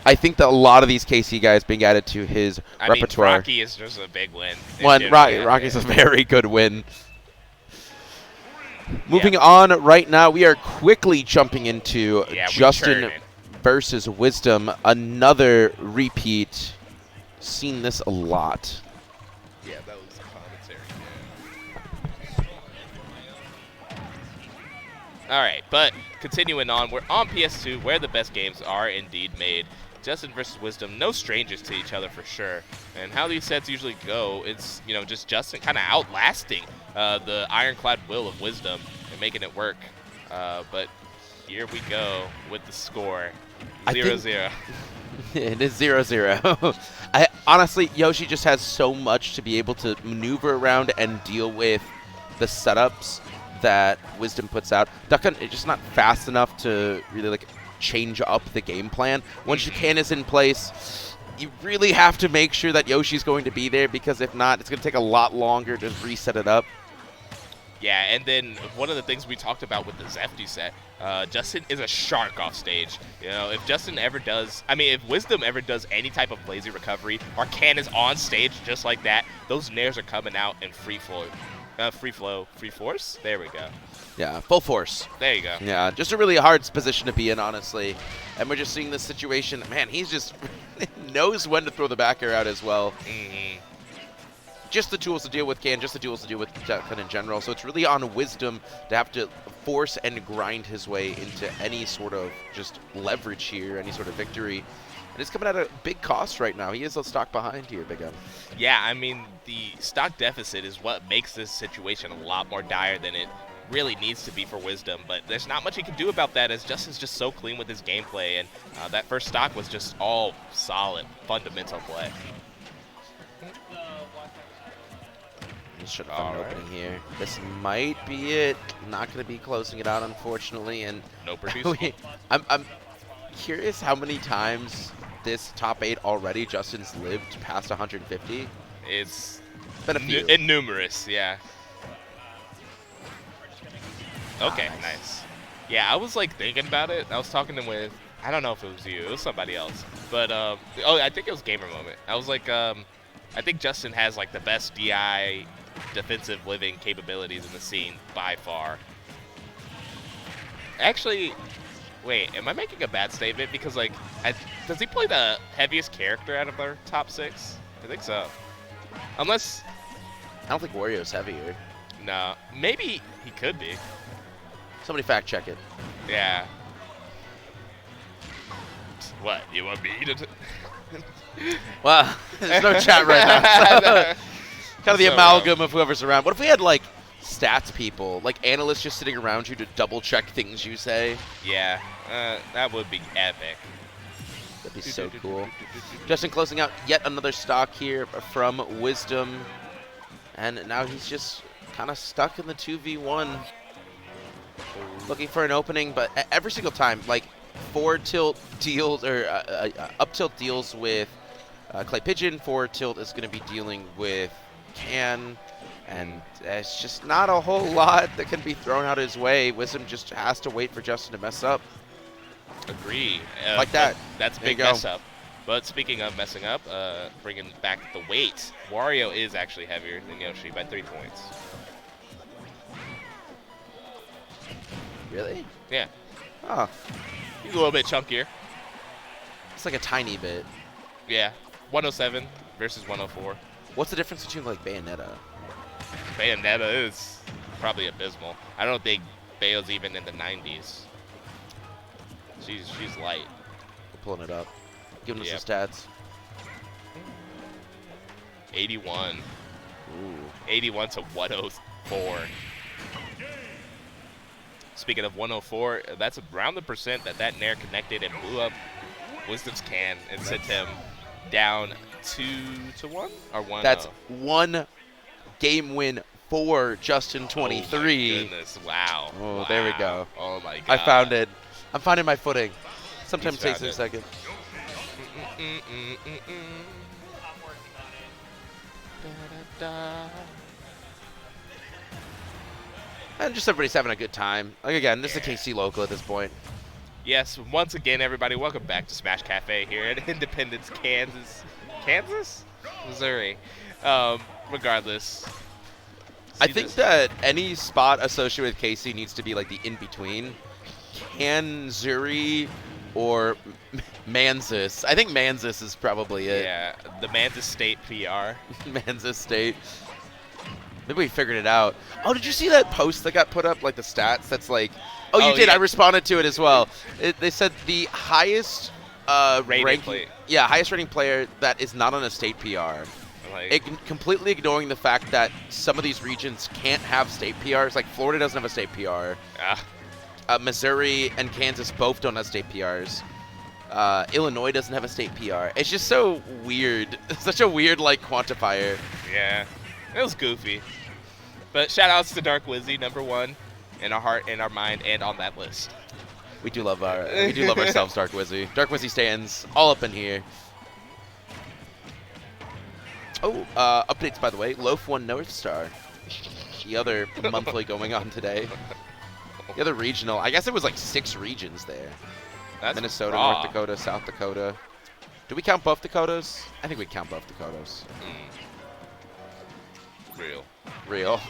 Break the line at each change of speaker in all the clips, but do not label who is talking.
I think that a lot of these KC guys being added to his repertoire.
Rocky is just a big win.
Rocky's a very good win. Moving on right now, we are quickly jumping into Justin versus Wisdom. Another repeat. Seen this a lot.
Yeah, that was commentary. All right, but continuing on, we're on PS2, where the best games are indeed made. Justin versus Wisdom, no strangers to each other for sure. And how these sets usually go, it's just Justin kind of outlasting the ironclad will of Wisdom and making it work. But here we go with the score, 0-0.
It is 0-0. Honestly, Yoshi just has so much to be able to maneuver around and deal with the setups that Wisdom puts out. Duck-Hunt is just not fast enough to really change up the game plan. Once your can is in place, you really have to make sure that Yoshi's going to be there, because if not, it's going to take a lot longer to reset it up.
Yeah, and then one of the things we talked about with the Zefty set, Justin is a shark off stage. If Justin ever does, if Wisdom ever does any type of lazy recovery, or can is on stage just like that, those nairs are coming out in free force. There we go.
Yeah, full force.
There you go.
Yeah, just a really hard position to be in, honestly. And we're just seeing this situation. Man, he's just knows when to throw the back air out as well. Just the tools to deal with Can, just the tools to deal with Duck-Hunt in general. So it's really on Wisdom to have to force and grind his way into any sort of just leverage here, any sort of victory. And it's coming at a big cost right now. He is a stock behind here, Big M.
Yeah, the stock deficit is what makes this situation a lot more dire than it really needs to be for Wisdom. But there's not much he can do about that, as Justin's just so clean with his gameplay. And that first stock was just all solid, fundamental play.
Should have found an opening here. This might be it. Not going to be closing it out, unfortunately. And
no producing.
I'm curious how many times this top 8 already Justin's lived past 150.
It's
been a few.
Numerous, yeah. Okay, nice. Yeah, I was thinking about it. I was talking with, I don't know if it was you, it was somebody else. But, I think it was Gamer Moment. I was I think Justin has the best DI defensive living capabilities in the scene by far. Actually, wait, am I making a bad statement? Because does he play the heaviest character out of our top 6? I think so. Unless,
I don't think Wario's heavier.
No, maybe he could be.
Somebody fact check it.
Yeah. What, you want me to?
Well, there's no chat right now. So kind of the amalgam of whoever's around. What if we had stats people, analysts just sitting around you to double check things you say?
Yeah, that would be epic.
That'd be so cool. Justin closing out yet another stock here from Wisdom. And now he's just kind of stuck in the 2v1. Looking for an opening, but every single time, forward tilt deals, or up tilt deals with Clay Pigeon, forward tilt is going to be dealing with Can, and it's just not a whole lot that can be thrown out his way. Wisdom just has to wait for Justin to mess up.
Agree.
Like that.
That's big mess up. But speaking of messing up, bringing back the weight, Wario is actually heavier than Yoshi by 3 points.
Really?
Yeah.
Oh.
He's a little bit chunkier.
It's a tiny bit.
Yeah. 107 versus 104.
What's the difference between Bayonetta?
Bayonetta is probably abysmal. I don't think Bayo's even in the 90s. She's light.
We're pulling it up. Giving us the stats.
81.
Ooh.
81 to 104. Speaking of 104, that's around the percent that Nair connected and blew up Wisdom's Can and sent him down 2-1 or 1-0.
That's one game win for Justin23.
Oh my goodness! Wow.
Oh,
wow.
There we go.
Oh my god.
I found it. I'm finding my footing. Sometimes it takes a second. And just everybody's having a good time. Again, this is a KC local at this point.
Yes, once again, everybody, welcome back to Smash Cafe here in Independence, Kansas. Kansas? Missouri. Regardless.
I think that any spot associated with Casey needs to be like the in-between. Kanzuri or Manzis. I think Manzis is probably it.
Yeah, the Manzis State PR.
Manzis State. Maybe we figured it out. Oh, did you see that post that got put up, like the stats? That's like, oh, you did.
Yeah.
I responded to it as well. They said the highest highest rating player that is not on a state PR. Completely ignoring the fact that some of these regions can't have state PRs. Like Florida doesn't have a state PR. Missouri and Kansas both don't have state PRs. Illinois doesn't have a state PR. It's just so weird. Such a weird like quantifier.
Yeah, it was goofy. But shout outs to Dark Wizzy, #1 in our heart, in our mind, and on that list.
We do love ourselves, Dark Wizzy. Dark Wizzy stands all up in here. Oh, updates by the way. Loaf won North Star. The other monthly going on today. The other regional. I guess it was like 6 regions there.
That's
Minnesota,
raw.
North Dakota, South Dakota. Do we count both Dakotas? I think we count both Dakotas. Real.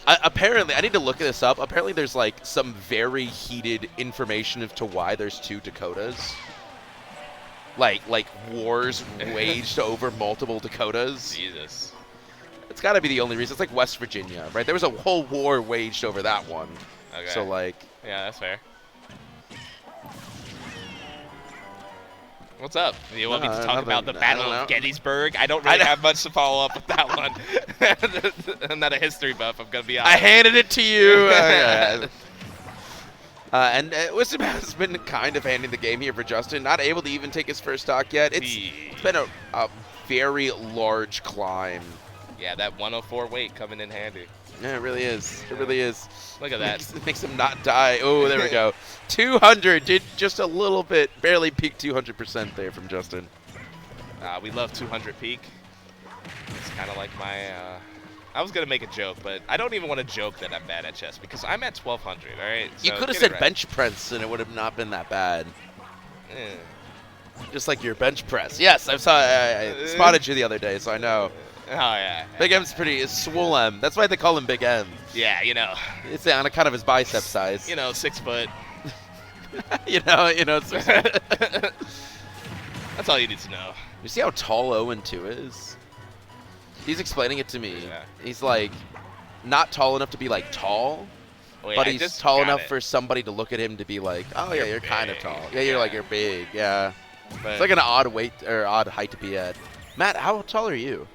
Apparently, I need to look this up. Apparently, there's like some very heated information as to why there's 2 Dakotas. Like wars waged over multiple Dakotas.
Jesus.
It's got to be the only reason. It's like West Virginia, right? There was a whole war waged over that one.
Okay.
So like.
Yeah, that's fair. What's up? You want me to talk about the Battle of Gettysburg? I don't really have much to follow up with that one. I'm not a history buff, I'm going to be honest.
I handed it to you. And Wisdom has been kind of handing the game here for Justin. Not able to even take his first stock yet. It's been a very large climb.
Yeah, that 104 weight coming in handy.
Yeah, it really is. It really is.
Look at that.
It makes him not die. Oh, there we go. 200. Did just a little bit. Barely peaked 200% there from Justin.
We love 200 peak. It's kind of like my... I was going to make a joke, but I don't even want to joke that I'm bad at chess because I'm at 1,200, all right? So
you could have said bench press and it would have not been that bad. Just like your bench press. Yes, I spotted you the other day, so I know.
Oh, yeah.
Big M's pretty swole M. That's why they call him Big M.
Yeah, you know.
It's on account of his bicep size.
You know, 6 foot.
you know. 6 foot.
That's all you need to know.
You see how tall 0-2 is? He's explaining it to me.
Yeah.
He's like not tall enough to be like tall, but he's tall enough for somebody to look at him to be like, oh yeah, you're kind of tall. Yeah, you're big. Yeah.
But
it's like an odd weight or odd height to be at. Matt, how tall are you?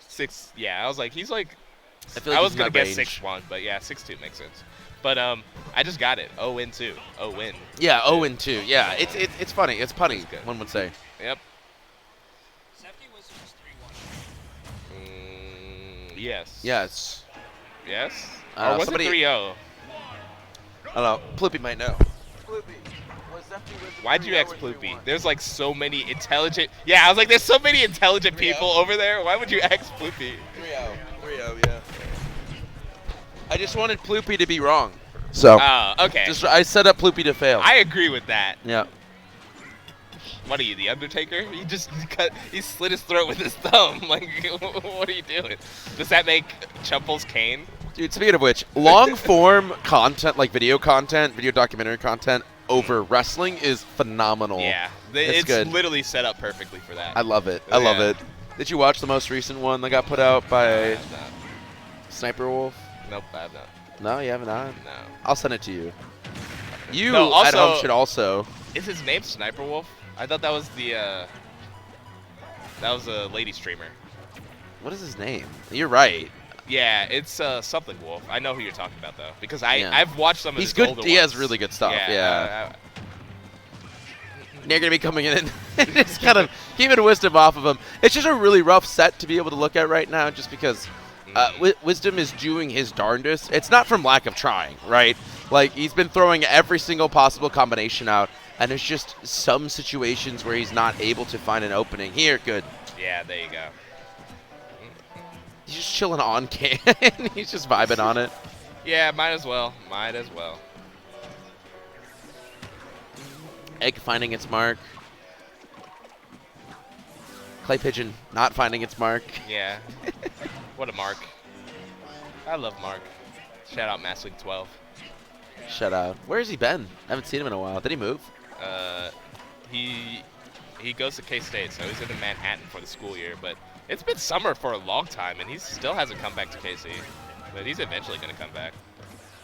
6. Yeah, I was like, he's like.
I feel like
I was gonna guess
range.
6'1", but yeah, 6'2" makes sense. But I just got it. 0-2. 0-win.
Yeah, 0-2. Yeah, it's funny. It's punny. One would say.
Yep. Yes.
Yes.
Yes? Or was it 3-0?
I don't know. Ploopy might know.
Why'd you X Ploopy? There's like so many intelligent... Yeah, I was like, there's so many intelligent people over there. Why would you X Ploopy?
3-0, yeah. I just wanted Ploopy to be wrong. So.
Okay.
I set up Ploopy to fail.
I agree with that.
Yeah.
What are you, the Undertaker? He slit his throat with his thumb. Like, what are you doing? Does that make Chumples Kane?
Dude, speaking of which, long-form content, like video documentary content, over wrestling is phenomenal.
Yeah.
It's good.
Literally set up perfectly for that.
I love it. I love it. Did you watch the most recent one that got put out by Sniper Wolf?
Nope, I have not.
No, you have not?
No.
I'll send it to you. You
also,
at home should also.
Is his name Sniper Wolf? I thought that was that was a lady streamer.
What is his name? You're right.
Yeah, it's something Wolf. I know who you're talking about though, because I've watched some of his
good.
older
He has
ones.
really good stuff. Yeah.
They're
gonna be coming in and just kind of keeping Wisdom off of him. It's just a really rough set to be able to look at right now, just because Wisdom is doing his darndest. It's not from lack of trying, right? Like he's been throwing every single possible combination out. And there's just some situations where he's not able to find an opening. Here, good.
Yeah, there you go.
He's just chilling on cam. He's just vibing on it.
Yeah, might as well. Might as well.
Egg finding its mark. Clay Pigeon not finding its mark.
Yeah. What a Mark. I love Mark. Shout out Massling12.
Shut out. Where has he been? I haven't seen him in a while. Did he move?
He goes to K-State, so he's in Manhattan for the school year. But it's been summer for a long time, and he still hasn't come back to KC. But he's eventually going to come back.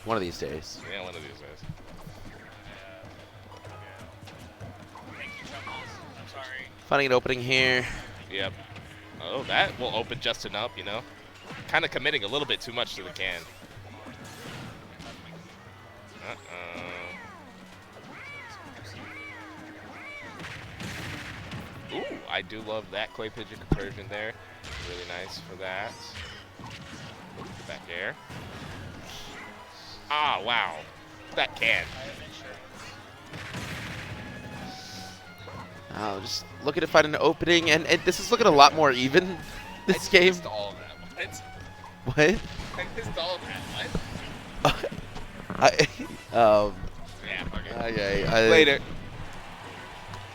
One of these days.
Yeah, one of these days.
Finding an opening here.
Yep. Oh, that will open Justin up, you know. Kind of committing a little bit too much to the can. Ooh, I do love that Clay Pigeon conversion there. Really nice for that. Ooh, the back air. Ah, wow. That can.
Oh, just looking to find an opening, and this is looking a lot more even, this game.
Missed all of that.
What?
I missed all of that. What?
Yeah, okay.
Later.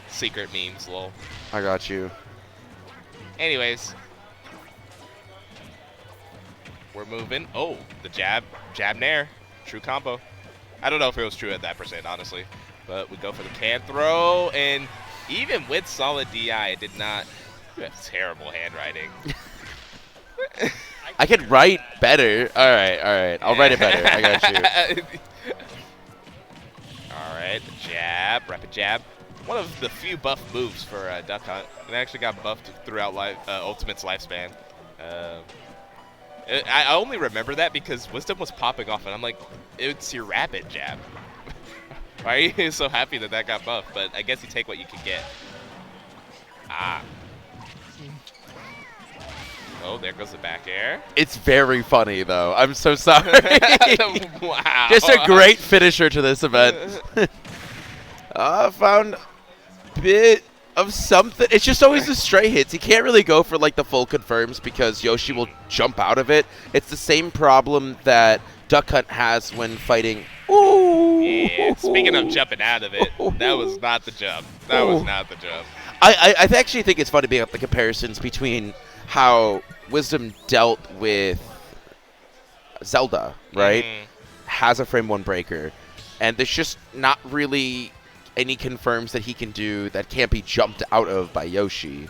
Secret memes, lol.
I got you.
Anyways. We're moving. Oh, the jab nair. True combo. I don't know if it was true at that percent, honestly. But we go for the can throw, and even with solid DI, it did not. You have terrible handwriting.
I could write better. All right. I'll write it better. I got you.
All right, the jab, rapid jab. One of the few buff moves for Duck Hunt. It actually got buffed throughout Ultimate's lifespan. I only remember that because Wisdom was popping off, and I'm like, it's your rapid jab. Why are you so happy that that got buffed? But I guess you take what you can get. Ah. Oh, there goes the back air.
It's very funny, though. I'm so sorry.
Wow.
Just a great finisher to this event. Found a bit of something. It's just always the stray hits. He can't really go for like the full confirms because Yoshi will jump out of it. It's the same problem that Duck Hunt has when fighting. Ooh.
Yeah, speaking of jumping out of it, that was not the jump. That was not the jump.
I actually think it's funny being up the comparisons between how Wisdom dealt with Zelda, right? Has a frame 1 breaker. And there's just not really any confirms that he can do that can't be jumped out of by Yoshi.